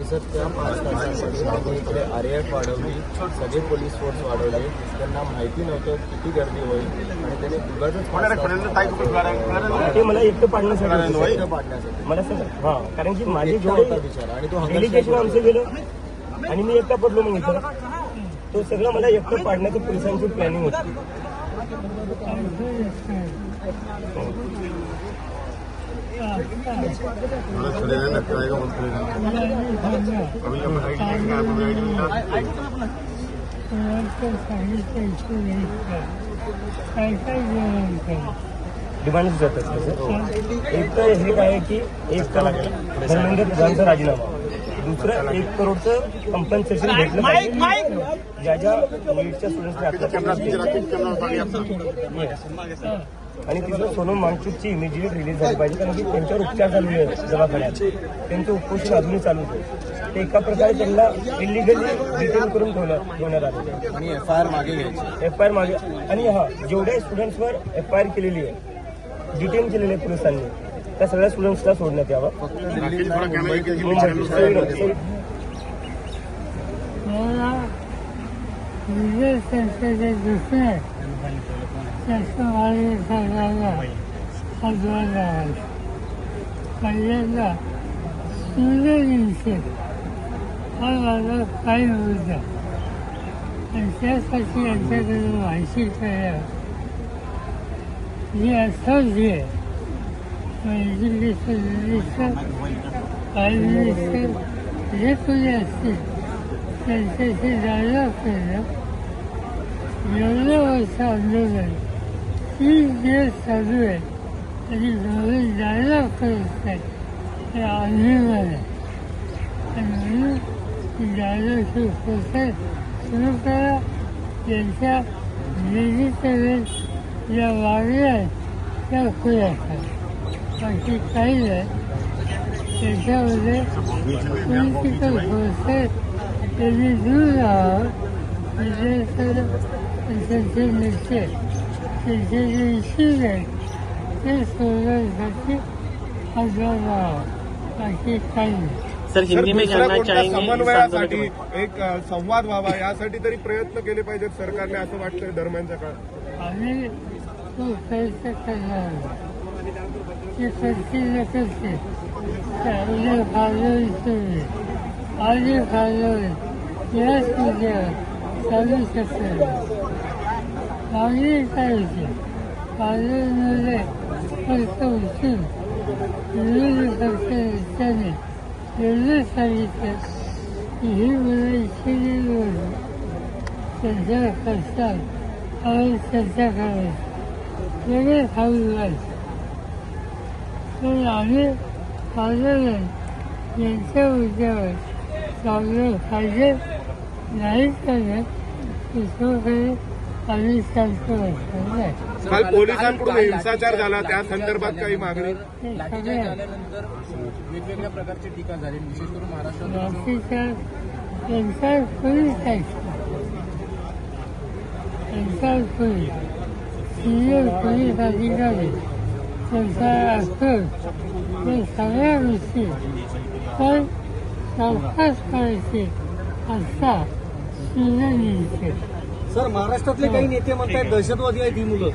Sir त्या 5 तासांसाठी त्यांनी इकडे RAF वाढवली, सगळे पोलीस फोर्स वाढवले. त्यांना माहिती नव्हतं किती गर्दी होईल आणि त्यांनी उगाचच ते मला एकटं पाडण्यासाठी मला सर हां, कारण की माझे जेवढे विचार आणि तो डेलिगेशन आमचं गेलं आणि मी एकटा पडलो मग इथं. तो सगळं मला एकटं पाडण्याचं पोलिसांची प्लॅनिंग होती. डिमांड जातात सर. एक तर हे आहे की एक धर्मेंद्र प्रधानचा राजीनामा, दुसरं 1 करोडचं कंपन्सेशन भेटलं पाहिजे ज्या ज्या नीटच्या स्टुडंट्सने. आणि तिथं सोनम वांगचूकची इमिजिएट रिलीज झाली पाहिजे, कारण की त्यांच्यावर उपचार झालेले आहेत दवाखान्यात. त्यांचं उपोषण अजूनही चालू आहे. ते एका प्रकारे त्यांना इलिगली डिटेन करून ठेवण्यात आलेलं आहे आणि FIR मागे घ्यायची. FIR मागे. आणि हा जेवढ्या स्टुडंट्सवर FIR केलेली आहे, डिटेन केलेले आहे पोलिसांनी, त्या सगळ्या स्टुडंट्सला सोडण्यात यावं. राष्ट्रवादी सरकारला हातभार पहिल्यांदा सूर्यवंशी हा माझा काही होता आणि त्यासाठी यांच्याकडे माहिती कळल्या जी associate education minister, prime minister जे कोणी असतील त्यांच्याशी डायलॉग केलं. एवढं वर्ष आंदोलन 30 दिवस चालू आहे आणि गव्हर्नमेंट डायलॉग करत नाही, हे आंदोलन आहे. आणि म्हणून डायलॉगची प्रोसेस सुरू करा. त्यांच्या व्हेजिटेबल ज्या वागल्या आहेत त्या खुल्या करा, बाकी काही नाही. त्याच्यामध्ये पॉलिटिकल प्रोसेस त्यांनी दूर राहावं. त्यांचे नेते त्यांचे जे इश्यूज आहेत ते सोडवण्यासाठी हातभार लावावा, बाकी काही नाही. सर, हिंदी में जानना चाहेंगे समन्वयासाठी एक संवाद व्हावा यासाठी तरी प्रयत्न केले पाहिजेत सरकारने असं वाटतंय दरम्यानच्या काळात. आम्ही तो प्रयत्न करणार ते करतील करते. उद्या फाळवणी सोडली, आज फाळवणी याच मुद्द्यावर चालू शकते. मागणी काय होते फाळवणीमध्ये फक्त उचलून विरोधी पक्षाने एवढं सांगितलं की ही मुलं इच्छिलेली होती, त्यांच्या कष्टात आपण चर्चा करायची, वेगळे खाऊ घालायचे. पण आम्ही फाळवणी यांच्या मुद्द्यावर चांगलं पाहिजे नाही करत दुसरीकडे आम्ही शांत बसणार नाही. काल पोलिसांकडून हिंसाचार झाला, त्या संदर्भात काही मागणी? वेगवेगळ्या प्रकारची टीका झाली, विशेष करून महाराष्ट्रात. त्यांचा पोलीस पोलीस सिनियर पोलीस अधिकारी त्यांचा असतो ते सगळ्या गोष्टी पण चौकस करायची असता सुद्धा. सर, महाराष्ट्रातले काही नेते म्हणतात दहशतवादी आहेत ही मुलं.